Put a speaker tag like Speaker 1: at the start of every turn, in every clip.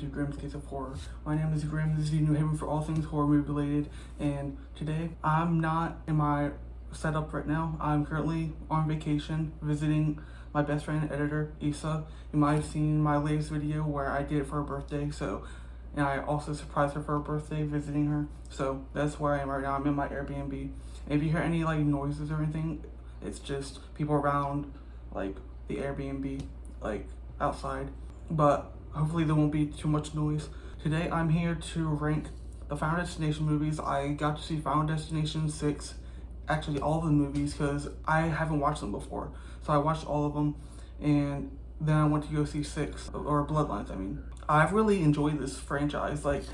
Speaker 1: into Grimm's Case of Horror. My name is Grimm. This is your new haven for all things horror movie related. And today, I'm not in my setup right now. I'm currently on vacation visiting my best friend and editor, Issa. You might have seen my latest video where I did it for her birthday. And I also surprised her for her birthday visiting her. So that's where I am right now. I'm in my Airbnb. And if you hear any like noises or anything, it's just people around like the Airbnb, like outside. But hopefully there won't be too much noise. Today I'm here to rank the Final Destination movies. I got to see Final Destination 6, actually all of the movies, because I haven't watched them before. So I watched all of them, and then I went to go see 6, or Bloodlines, I mean. I've really enjoyed this franchise. Like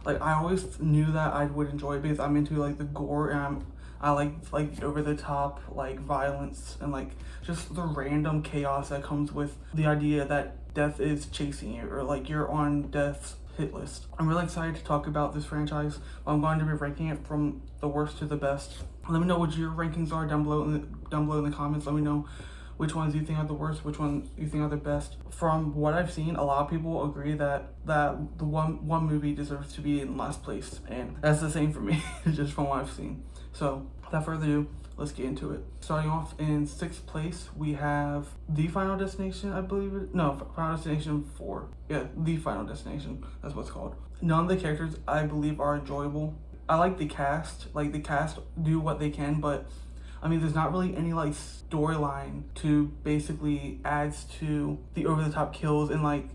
Speaker 1: I always knew that I would enjoy it because I'm into like the gore, and I like over the top like violence and like just the random chaos that comes with the idea that death is chasing you, or like you're on death's hit list. I'm really excited to talk about this franchise. I'm going to be ranking it from the worst to the best. Let me know what your rankings are down below in the comments. Let me know which ones you think are the worst, which ones you think are the best. From what I've seen, a lot of people agree that the one movie deserves to be in last place, and that's the same for me, just from what I've seen. So without further ado, let's get into it. Starting off in 6th place, we have The Final Destination, I believe it. No, Final Destination 4. Yeah, The Final Destination. That's what it's called. None of the characters I believe are enjoyable. I like the cast. Like the cast do what they can, but I mean, there's not really any like storyline to basically adds to the over-the-top kills, and like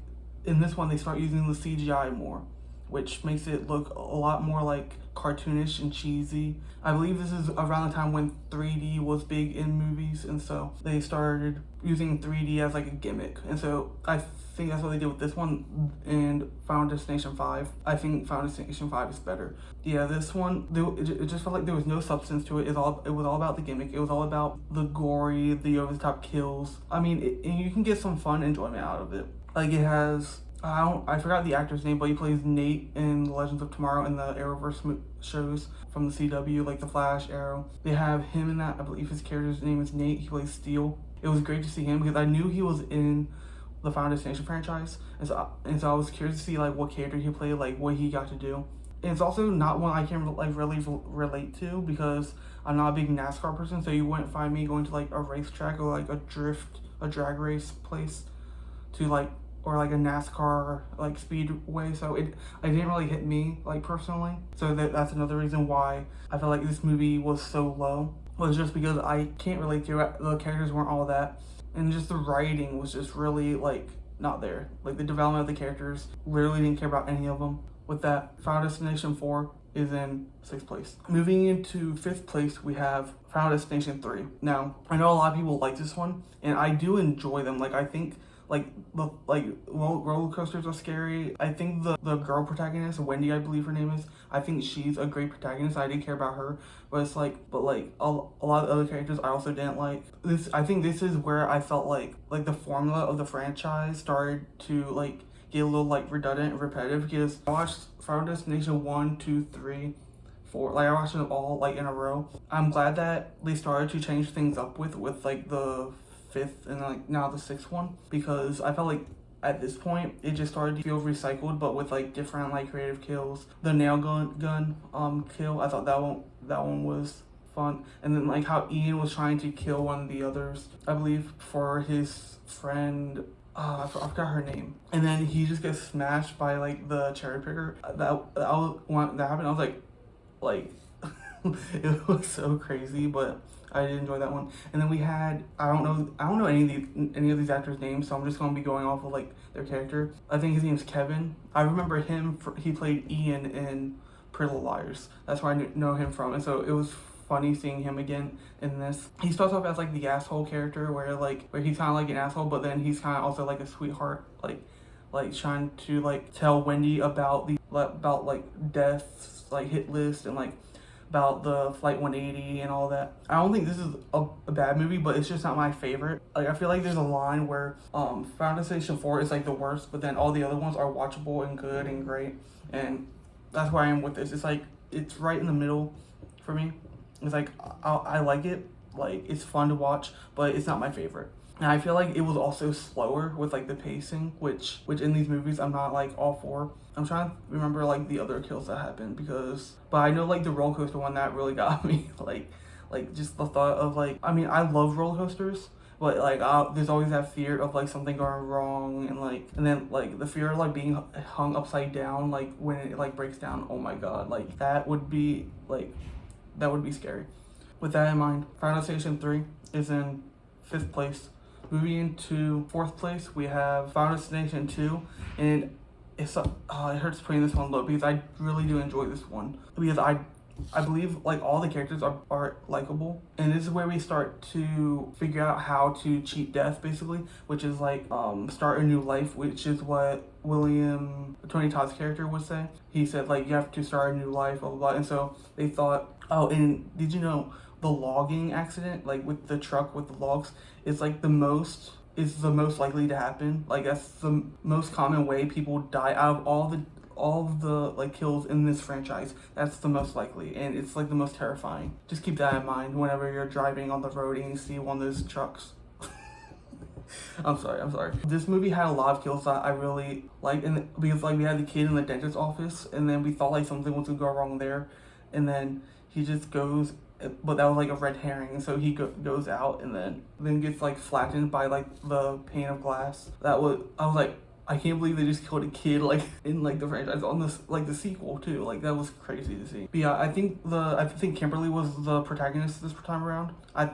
Speaker 1: in this one they start using the CGI more, which makes it look a lot more like cartoonish and cheesy. I believe this is around the time when 3D was big in movies, and so they started using 3D as like a gimmick. And so I think that's what they did with this one and Final Destination 5. I think Final Destination 5 is better. Yeah, this one, it just felt like there was no substance to it. It was all about the gimmick. It was all about the gory, the over-the-top kills. I mean, and you can get some fun enjoyment out of it. Like it has, I forgot the actor's name, but he plays Nate in The Legends of Tomorrow in the Arrowverse shows from the CW, like The Flash, Arrow. They have him in that. I believe his character's name is Nate. He plays Steel. It was great to see him because I knew he was in the Final Destination franchise, and so I was curious to see like what character he played, like what he got to do. And it's also not one I can like really relate to because I'm not a big NASCAR person, so you wouldn't find me going to like a racetrack or like a drag race place to like, or like a NASCAR like speedway. So it didn't really hit me like personally. So that's another reason why I felt like this movie was so low, was just because I can't relate to it. The characters weren't all that, and just the writing was just really like not there. Like the development of the characters, literally didn't care about any of them. With that, Final Destination 4 is in 6th place. Moving into 5th place, we have Final Destination 3. Now, I know a lot of people like this one, and I do enjoy them. Like I think roller coasters are scary. I think the girl protagonist, Wendy, I believe her name is, I think she's a great protagonist. I didn't care about her, but it's like, a lot of other characters I also didn't like. I think this is where I felt like the formula of the franchise started to like get a little like redundant and repetitive, because I watched Final Destination 1, 2, 3, 4, like I watched them all like in a row. I'm glad that they started to change things up with like the 5th and like now the 6th one, because I felt like at this point it just started to feel recycled, but with like different like creative kills. The nail gun kill, I thought that one was fun. And then like how Ian was trying to kill one of the others, I believe, for his friend. I forgot her name. And then he just gets smashed by like the cherry picker. When that happened, I was like it was so crazy, but I did enjoy that one. And then we had, I don't know any of these actors' names, so I'm just gonna be going off of like their character. I think his name's Kevin. I remember him. He played Ian in Pretty Little Liars. That's where I know him from, and so it was funny seeing him again in this. He starts off as like the asshole character, where he's kind of like an asshole, but then he's kind of also like a sweetheart, like trying to like tell Wendy about like death's like hit list, and like about the Flight 180 and all that. I don't think this is a bad movie, but it's just not my favorite. Like I feel like there's a line where Final Destination 4 is like the worst, but then all the other ones are watchable and good and great, and that's where I am with this. It's like it's right in the middle for me. It's like I like it, like it's fun to watch, but it's not my favorite. And I feel like it was also slower with like the pacing, which in these movies I'm not like all for. I'm trying to remember like the other kills that happened but I know like the roller coaster one that really got me. Like just the thought of like, I mean, I love roller coasters, but like there's always that fear of like something going wrong, and then like the fear of like being hung upside down like when it like breaks down. Oh my god, like that would be scary. With that in mind, Final Destination 3 is in 5th place. Moving into 4th place, we have Final Destination 2, and it hurts putting this one low because I really do enjoy this one, because I believe like all the characters are likable, and this is where we start to figure out how to cheat death, basically, which is like start a new life, which is what Tony Todd's character would say. He said like you have to start a new life, blah blah blah. And so they thought, oh, and did you know the logging accident, like with the truck with the logs, is like the most likely to happen. Like that's the most common way people die out of all of the like kills in this franchise. That's the most likely, and it's like the most terrifying. Just keep that in mind whenever you're driving on the road and you see one of those trucks. I'm sorry. This movie had a lot of kills that I really liked, and because like we had the kid in the dentist's office, and then we thought like something was gonna go wrong there, and then he just goes, but that was like a red herring, and so he goes out and then gets like flattened by like the pane of glass. I was like, I can't believe they just killed a kid like in like the franchise on this like the sequel too. Like that was crazy to see. But yeah, I think Kimberly was the protagonist this time around. I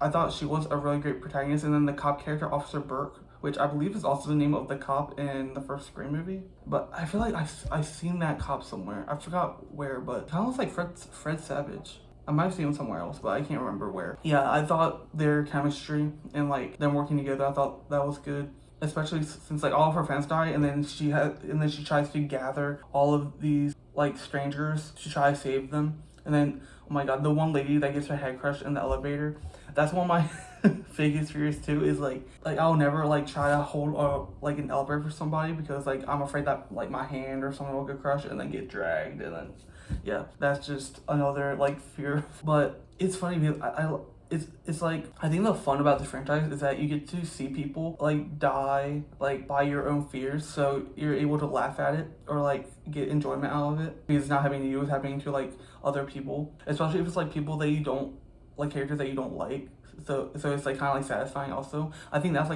Speaker 1: thought she was a really great protagonist, and then the cop character, Officer Burke, which I believe is also the name of the cop in the first Scream movie. But I feel like I've seen that cop somewhere. I forgot where, but kind of looks like Fred Savage. I might have seen him somewhere else, but I can't remember where. Yeah, I thought their chemistry and like them working together, I thought that was good. Especially since like all of her fans die, and then she tries to gather all of these like strangers to try to save them. And then, oh my god, the one lady that gets her head crushed in the elevator, that's one of my biggest fears too, is like I'll never like try to hold like an elevator for somebody, because like I'm afraid that like my hand or something will get crushed and then get dragged, and then yeah, that's just another like fear. But it's funny because it's like, I think the fun about this franchise is that you get to see people like die like by your own fears, so you're able to laugh at it or like get enjoyment out of it, because it's not happening to you, it's happening to like other people, especially if it's like people that you don't like, characters that you don't like, so it's like kind of like satisfying also. I think that's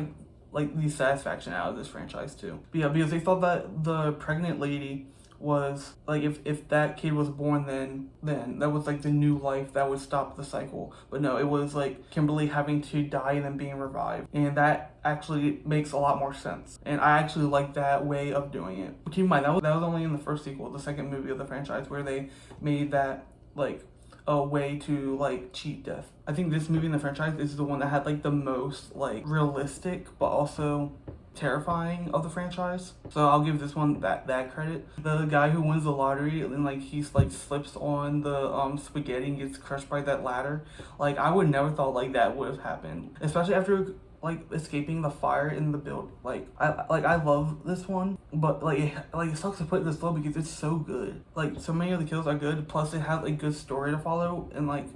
Speaker 1: like the satisfaction out of this franchise too. But yeah, because they thought that the pregnant lady was like, if that kid was born, then that was like the new life that would stop the cycle. But no, it was like Kimberly having to die and then being revived, and that actually makes a lot more sense, and I actually like that way of doing it. Keep in mind that was only in the first sequel, the second movie of the franchise, where they made that like a way to like cheat death. I think this movie in the franchise is the one that had like the most like realistic but also terrifying of the franchise, so I'll give this one that credit. The guy who wins the lottery and like he's like slips on the spaghetti and gets crushed by that ladder, like I would never thought like that would have happened, especially after like escaping the fire in the build. I love this one, but like it sucks to put it this low because it's so good. Like so many of the kills are good, plus it has a good story to follow, and like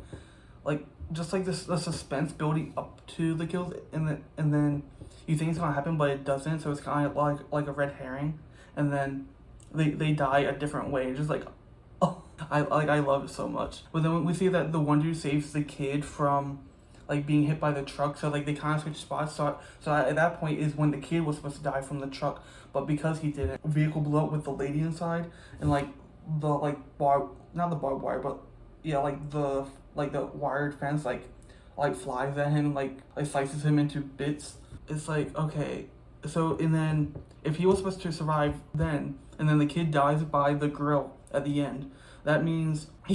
Speaker 1: just like this, the suspense building up to the kills, and then you think it's gonna happen but it doesn't, so it's kind of like a red herring, and then they die a different way. Just like, oh, I love it so much. But then we see that the one dude saves the kid from like being hit by the truck, so like they kind of switch spots. So at that point is when the kid was supposed to die from the truck, but because he didn't, the vehicle blew up with the lady inside, and like the like not the barbed wire, but yeah, like the wired fence like flies at him, like slices him into bits. It's like, okay, so, and then if he was supposed to survive then, and then the kid dies by the grill at the end, that means the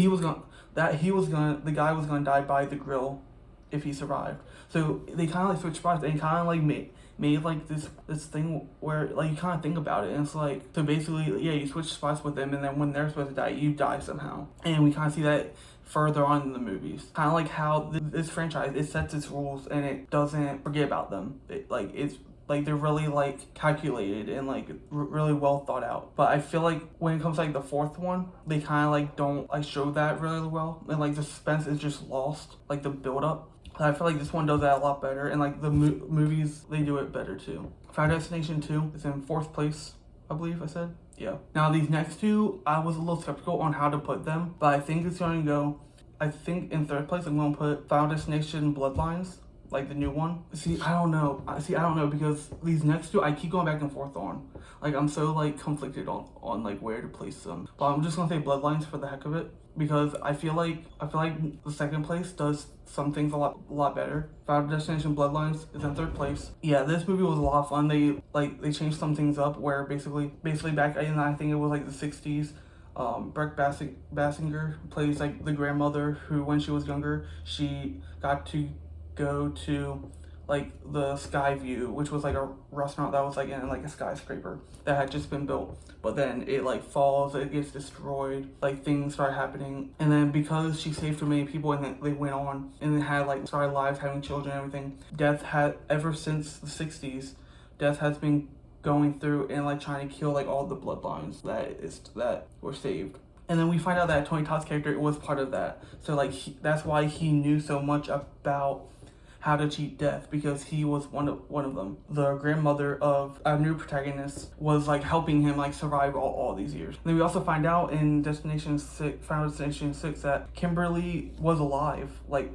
Speaker 1: guy was gonna die by the grill if he survived. So they kind of like switched spots, and kind of like made like this thing where like you kind of think about it, and it's like, so basically, yeah, you switch spots with them, and then when they're supposed to die, you die somehow. And we kind of see that further on in the movies, kind of like how this franchise, it sets its rules and it doesn't forget about them. It's like they're really like calculated and like really well thought out. But I feel like when it comes to like the fourth one, they kind of like don't like show that really well, and like the suspense is just lost, like the build up. I feel like this one does that a lot better, and like the movies, they do it better too. Final Destination 2 is in 4th place, I believe I said. Yeah. Now these next two, I was a little skeptical on how to put them, but I think it's going to go, I think in 3rd place, I'm going to put Final Destination Bloodlines, like the new one. See, I don't know, because these next two, I keep going back and forth on. Like, I'm so like conflicted on like where to place them. But I'm just going to say Bloodlines for the heck of it, because I feel like the 2nd place does some things a lot better. Final Destination Bloodlines is in 3rd place. Yeah, this movie was a lot of fun. They changed some things up where basically back in, I think it was like the 60s, Brooke Basinger plays like the grandmother who, when she was younger, she got to go to like the Skyview, which was like a restaurant that was like in like a skyscraper that had just been built, but then it like falls, it gets destroyed, like things start happening, and then because she saved so many people, and then they went on and they had like started lives, having children and everything, death had, ever since the 60s, death has been going through and like trying to kill like all the bloodlines that were saved. And then we find out that Tony Todd's character was part of that, so like that's why he knew so much about how to cheat death, because he was one of them. The grandmother of our new protagonist was like helping him like survive all these years. And then we also find out in Final Destination 6 that Kimberly was alive, like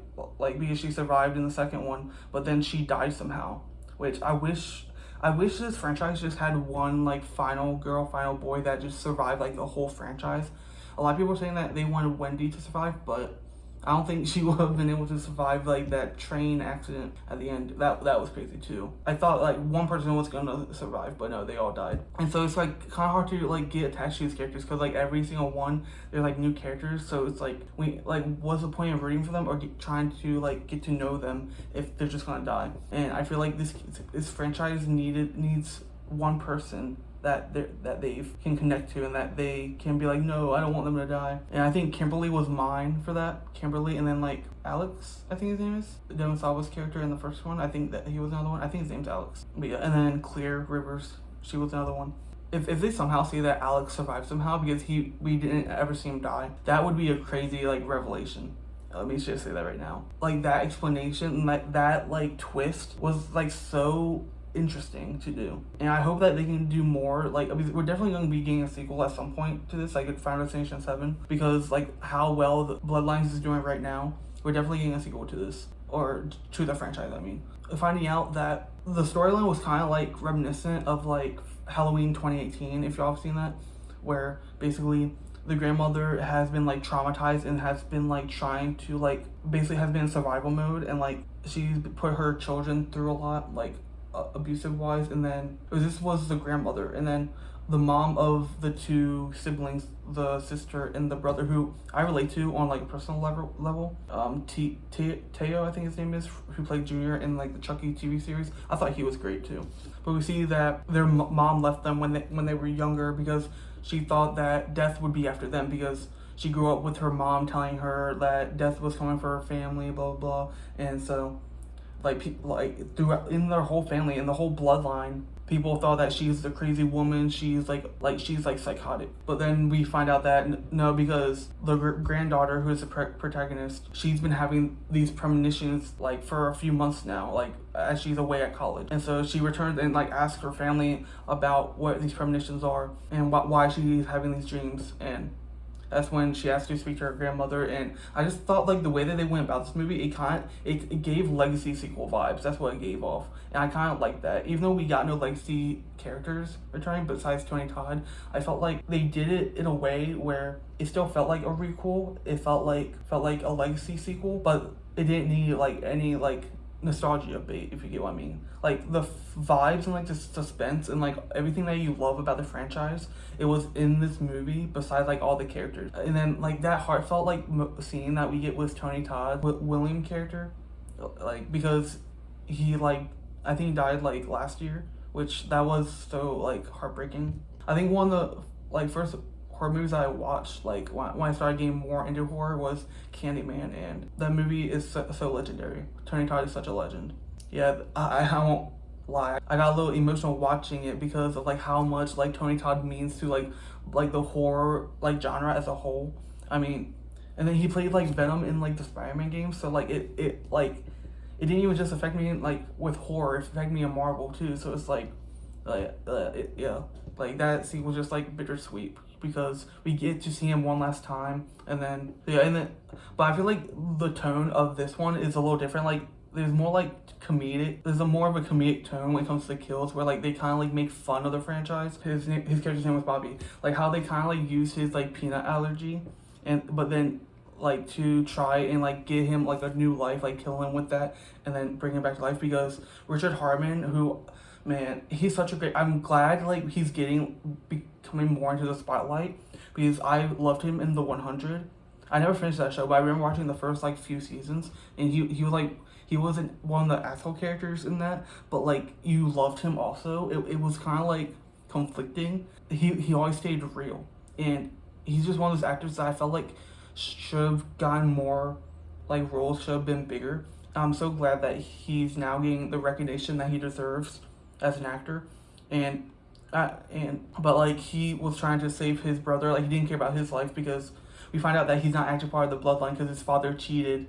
Speaker 1: because she survived in the 2nd one, but then she died somehow, which I wish this franchise just had one like final girl, final boy that just survived like the whole franchise. A lot of people are saying that they wanted Wendy to survive, but I don't think she would have been able to survive like that train accident at the end. That was crazy too. I thought like one person was gonna survive, but no, they all died. And so it's like kind of hard to like get attached to these characters, because like every single one, they're like new characters. So it's like, what's the point of rooting for them or trying to like get to know them if they're just gonna die? And I feel like this franchise needs one person that they can connect to, and that they can be like, no, I don't want them to die. And I think Kimberly was mine for that. Kimberly, and then like Alex, I think his name is Demisava's character in the 1st one. I think that he was another one. I think his name's Alex. But yeah, and then Clear Rivers, she was another one. If they somehow say that Alex survived somehow because we didn't ever see him die, that would be a crazy like revelation. Let me just say that right now. Like that explanation and that like twist was like so interesting to do, and I hope that they can do more. Like, I mean, we're definitely going to be getting a sequel at some point to this, like at Final Destination 7, because like how well the Bloodlines is doing right now, we're definitely getting a sequel to this, or to the franchise. I mean, finding out that the storyline was kind of like reminiscent of like Halloween 2018, if y'all have seen that, where basically the grandmother has been like traumatized and has been like trying to like basically has been in survival mode, and like she's put her children through a lot, like abusive wise, and then this was the grandmother, and then the mom of the 2 siblings, the sister and the brother, who I relate to on like a personal level. Teo, I think his name is, who played Junior in like the Chucky TV series. I thought he was great too. But we see that their mom left them when they were younger, because she thought that death would be after them, because she grew up with her mom telling her that death was coming for her family, blah blah blah. And so like people like throughout in their whole family and the whole bloodline, people thought that she's the crazy woman, she's like she's like psychotic. But then we find out that no, because the granddaughter, who is the protagonist, she's been having these premonitions like for a few months now, like as she's away at college. And so she returns and like asks her family about what these premonitions are and why she's having these dreams. And that's when she asked to speak to her grandmother. And I just thought like the way that they went about this movie, it gave Legacy sequel vibes. That's what it gave off, and I kind of like that. Even though we got no Legacy characters returning besides Tony Todd, I felt like they did it in a way where it still felt like a requel. It felt like a Legacy sequel, but it didn't need like any like nostalgia bait, if you get what I mean. Like the vibes and like the suspense and like everything that you love about the franchise, it was in this movie besides like all the characters. And then like that heartfelt like scene that we get with Tony Todd, with William character, like because he like I think he died like last year, which that was so like heartbreaking. I think one of the like first horror movies I watched like when I started getting more into horror was Candyman, and that movie is so legendary. Tony Todd is such a legend. Yeah, I won't lie, I got a little emotional watching it because of like how much like Tony Todd means to like the horror like genre as a whole. I mean, and then he played like Venom in like the Spider-Man games, so like it like it didn't even just affect me like with horror, it affected me in Marvel too. So it's yeah, like that scene was just like bittersweet because we get to see him one last time, and then but I feel like the tone of this one is a little different. Like there's more like comedic. There's a more of a comedic tone when it comes to the kills, where like they kind of like make fun of the franchise. His character's name was Bobby. Like how they kind of like use his like peanut allergy, but then like to try and like get him like a new life, like kill him with that, and then bring him back to life. Because Richard Harmon, who, man, he's such a great. I'm glad like he's becoming more into the spotlight because I loved him in The 100. I never finished that show, but I remember watching the first like few seasons, and he was like he wasn't one of the asshole characters in that, but like you loved him also. It was kind of like conflicting. He always stayed real, and he's just one of those actors that I felt like should have gotten more like roles, should have been bigger. I'm so glad that he's now getting the recognition that he deserves as an actor, and but like he was trying to save his brother. Like he didn't care about his life because we find out that he's not actually part of the bloodline because his father cheated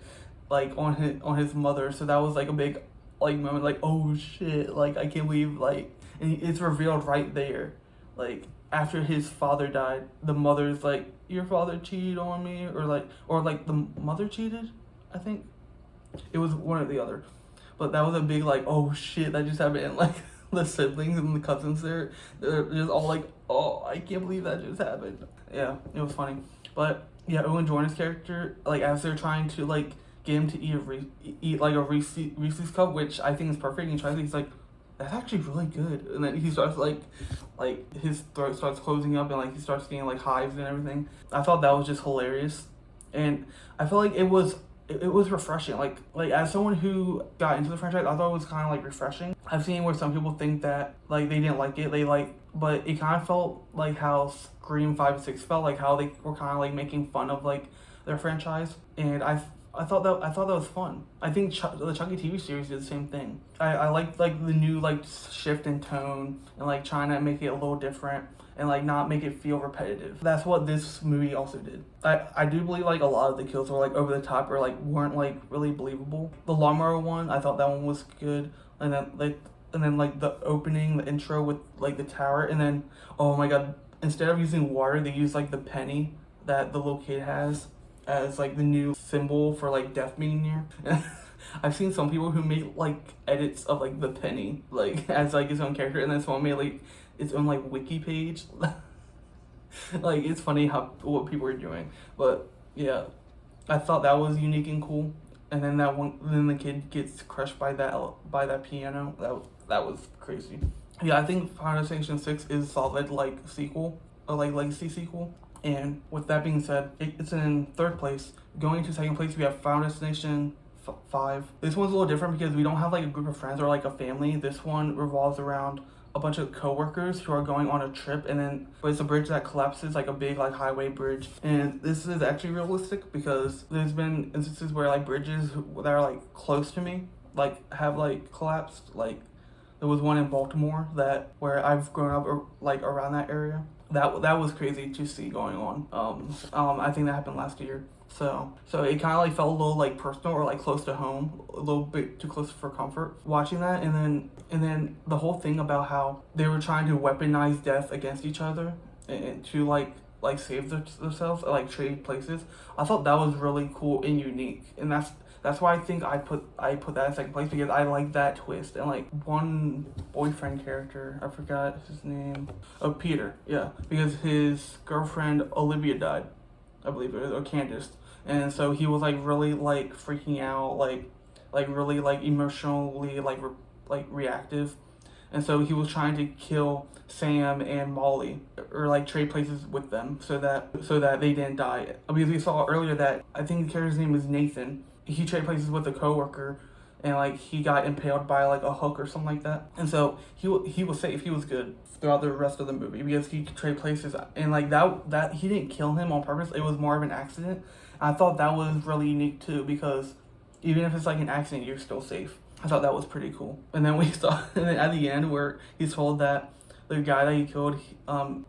Speaker 1: like on his mother. So that was like a big like moment, like oh shit, like I can't believe, like, and it's revealed right there, like after his father died, the mother's like, your father cheated on me, or like the mother cheated, I think it was one or the other, but that was a big like oh shit that just happened. And like the siblings and the cousins they're just all like, oh, I can't believe that just happened. Yeah, it was funny. But yeah, Owen Joyner's character, like as they're trying to like get him to eat like a Reese's cup, which I think is perfect, and he tries it, he's like, that's actually really good, and then he starts like his throat starts closing up, and like he starts getting like hives and everything. I thought that was just hilarious, and I felt like it was refreshing. Like as someone who got into the franchise, I thought it was kind of like refreshing. I've seen where some people think that like they didn't like it, but it kind of felt like how Scream 5 and 6 felt, like how they were kind of like making fun of like their franchise, and I thought that was fun. I think the Chucky TV series did the same thing. I liked like the new like shift in tone and like trying to make it a little different and like not make it feel repetitive. That's what this movie also did. I do believe like a lot of the kills were like over the top or like weren't like really believable. The lawnmower one, I thought that one was good, and then like the opening, the intro with like the tower, and then oh my god, instead of using water, they used like the penny that the little kid has as like the new symbol for like death being near. I've seen some people who made like edits of like the penny like as like his own character, and then someone made like its own like wiki page. Like it's funny what people are doing, but yeah, I thought that was unique and cool. And then then the kid gets crushed by that piano. That was crazy. Yeah, I think Final Destination 6 is solid like sequel or like legacy sequel. And with that being said, it's in third place. Going to second place, we have Final Destination 5. This one's a little different because we don't have like a group of friends or like a family. This one revolves around a bunch of co-workers who are going on a trip, but it's a bridge that collapses, like a big like highway bridge. And this is actually realistic because there's been instances where like bridges that are like close to me like have like collapsed. Like there was one in Baltimore where I've grown up like around that area. That was crazy to see going on. I think that happened last year. So it kind of like felt a little like personal or like close to home, a little bit too close for comfort watching that. And then the whole thing about how they were trying to weaponize death against each other and to like save themselves, like trade places. I thought that was really cool and unique, and that's why I think I put that in second place, because I like that twist. And like one boyfriend character, I forgot his name. Oh, Peter, yeah, because his girlfriend Olivia died, I believe it was, or Candace, and so he was like really like freaking out, like really like emotionally like reactive, and so he was trying to kill Sam and Molly or like trade places with them so that they didn't die. Because we saw earlier that I think the character's name was Nathan. He traded places with a coworker, and like he got impaled by like a hook or something like that. And so he was safe. He was good throughout the rest of the movie because he could trade places, and like that he didn't kill him on purpose. It was more of an accident. I thought that was really unique too, because even if it's like an accident, you're still safe. I thought that was pretty cool. And then and then at the end where he's told that the guy that he killed,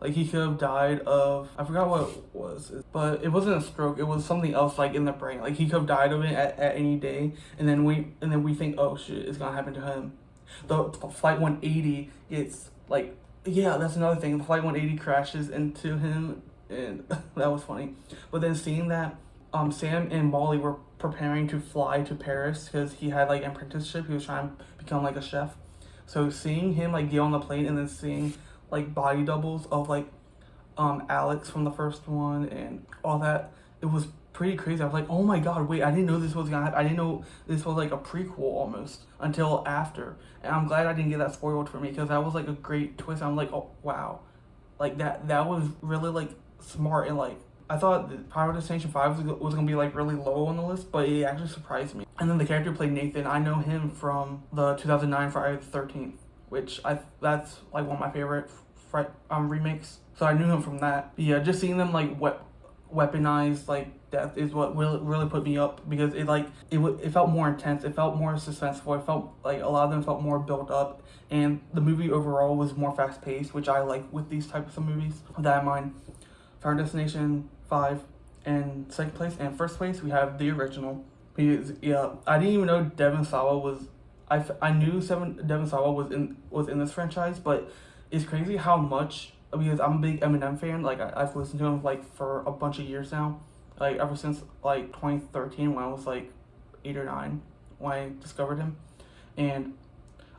Speaker 1: like he could have died of, I forgot what it was, but it wasn't a stroke. It was something else like in the brain. Like he could have died of it at any day, and then we think, oh shit, it's gonna happen to him. The flight 180 gets like, yeah, that's another thing. The flight 180 crashes into him, and that was funny. But then seeing that Sam and Molly were preparing to fly to Paris because he had like an apprenticeship. He was trying to become like a chef. So seeing him like get on the plane and then seeing like body doubles of like Alex from the first one and all that, it was pretty crazy. I was like, oh my god, wait, I didn't know this was gonna happen. I didn't know this was like a prequel almost until after. And I'm glad I didn't get that spoiled for me because that was like a great twist. I'm like, oh wow, like that was really like smart. And like I thought Final Destination 5 was gonna be like really low on the list, but it actually surprised me. And then the character played Nathan. I know him from the 2009 Friday the 13th, which that's like one of my favorite remakes. So I knew him from that. But yeah, just seeing them like weaponized like death is what really put me up because it felt more intense. It felt more suspenseful. It felt like a lot of them felt more built up, and the movie overall was more fast paced, which I like with these types of movies. With that in mind, Final Destination 5 in second place, and first place we have the original. Because yeah, I didn't even know Devon Sawa was. I knew Devon Sawa was in this franchise, but it's crazy how much, because I'm a big Eminem fan. Like I've listened to him like for a bunch of years now, like ever since like 2013 when I was like 8 or 9 when I discovered him, and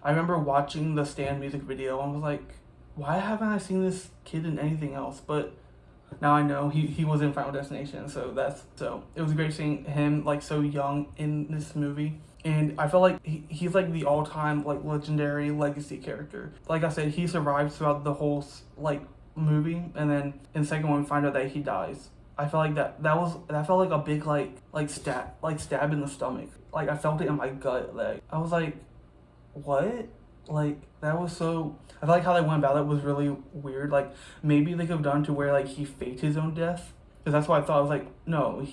Speaker 1: I remember watching the Stan music video and was like, why haven't I seen this kid in anything else? But now I know he was in Final Destination, so it was great seeing him like so young in this movie. And I felt like he's like the all-time like legendary legacy character. Like I said, he survives throughout the whole like movie, and then in the second one we find out that he dies. I felt like that felt like a big like stab in the stomach. Like I felt it in my gut. Like I was like, what? Like that was so. I felt like how they went about it was really weird. Like maybe they could have done to where like he faked his own death, because that's what I thought. I was like, no,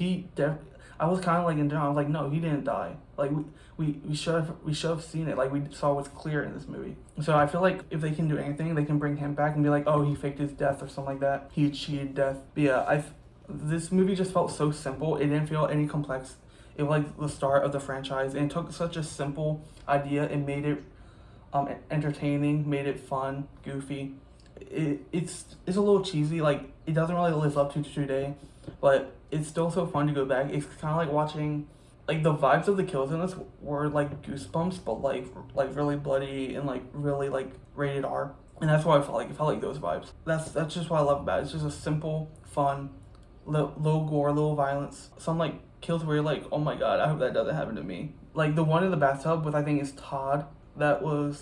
Speaker 1: I was kind of like in general. I was like, no, he didn't die. Like we should have seen it. Like we saw what's clear in this movie. So I feel like if they can do anything, they can bring him back and be like, oh, he faked his death or something like that. He cheated death. But yeah, this movie just felt so simple. It didn't feel any complex. It was like the start of the franchise, and it took such a simple idea and made it entertaining, made it fun, goofy. It's a little cheesy. Like it doesn't really live up to today, but it's still so fun to go back. It's kind of like watching, like the vibes of the kills in this were like Goosebumps, but like really bloody and like really like rated R. And that's what I felt like. It felt like those vibes. That's just what I love about it. It's just a simple, fun, little gore, little violence. Some like kills where you're like, oh my god, I hope that doesn't happen to me. Like the one in the bathtub with I think is Todd. That one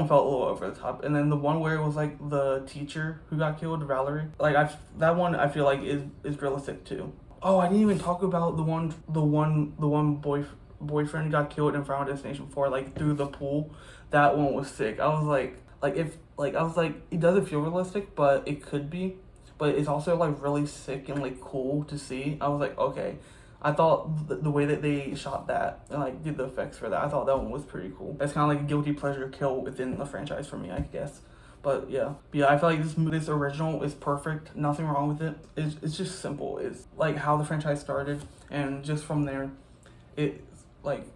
Speaker 1: felt a little over the top. And then the one where it was like the teacher who got killed, Valerie. Like that one I feel like is realistic too. Oh, I didn't even talk about the one boyfriend got killed in Final Destination 4, like through the pool. That one was sick. I was like it doesn't feel realistic, but it could be. But it's also like really sick and like cool to see. I was like, okay. I thought the way that they shot that and like did the effects for that, I thought that one was pretty cool. It's kind of like a guilty pleasure kill within the franchise for me, I guess. But yeah, I feel like this original is perfect. Nothing wrong with it. It's just simple. It's like how the franchise started, and just from there, it went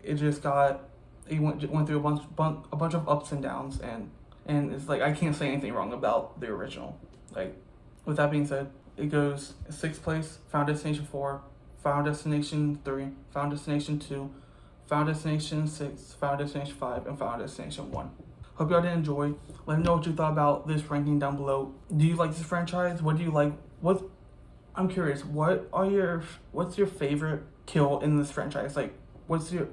Speaker 1: through a bunch of ups and downs, and it's like I can't say anything wrong about the original. Like with that being said, it goes 6th place, Final Destination 4. Final Destination 3, Final Destination 2, Final Destination 6, Final Destination 5, and Final Destination 1. Hope y'all did enjoy. Let me know what you thought about this ranking down below. Do you like this franchise? What do you like? I'm curious, what's your favorite kill in this franchise? Like who's your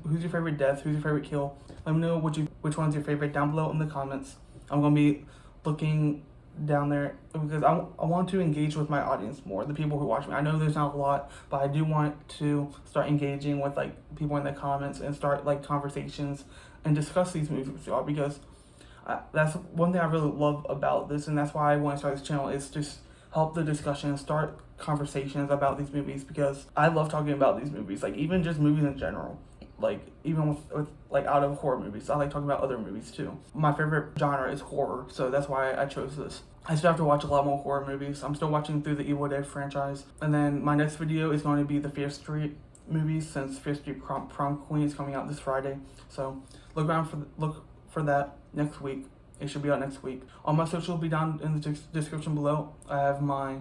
Speaker 1: favorite death? Who's your favorite kill? Let me know which one's your favorite down below in the comments. I'm gonna be looking down there because I want to engage with my audience more, the people who watch me. I know there's not a lot, but I do want to start engaging with like people in the comments and start like conversations and discuss these movies with y'all, because that's one thing I really love about this, and that's why I want to start this channel, is just help the discussion and start conversations about these movies, because I love talking about these movies, like even just movies in general. like even with like out of horror movies. I like talking about other movies too. My favorite genre is horror, so that's why I chose this. I still have to watch a lot more horror movies. I'm still watching through the Evil Dead franchise. And then my next video is going to be the Fear Street movies, since Fear Street Prom Queen is coming out this Friday. So look for that next week. It should be out next week. All my socials will be down in the description below. I have my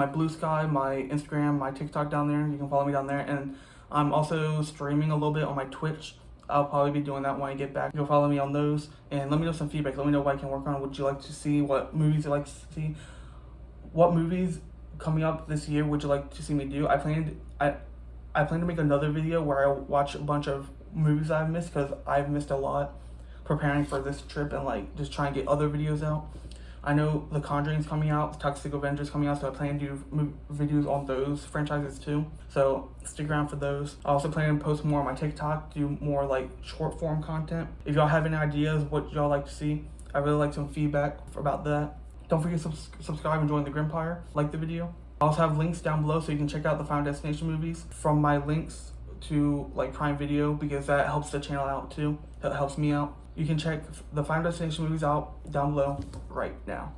Speaker 1: Blue Sky, my Instagram, my TikTok down there. You can follow me down there. And I'm also streaming a little bit on my Twitch. I'll probably be doing that when I get back. You'll follow me on those and let me know some feedback. Let me know what I can work on. Would you like to see? What movies you'd like to see? What movies coming up this year would you like to see me do? I plan to make another video where I watch a bunch of movies I've missed, because I've missed a lot preparing for this trip and like just trying to get other videos out. I know The Conjuring's coming out, Toxic Avenger's coming out, so I plan to do videos on those franchises too. So stick around for those. I also plan to post more on my TikTok, do more like short form content. If y'all have any ideas what y'all like to see, I really like some feedback about that. Don't forget to subscribe and join the Grimpire. Like the video. I also have links down below so you can check out the Final Destination movies from my links to like Prime Video, because that helps the channel out too. That helps me out. You can check the Final Destination movies out down below right now.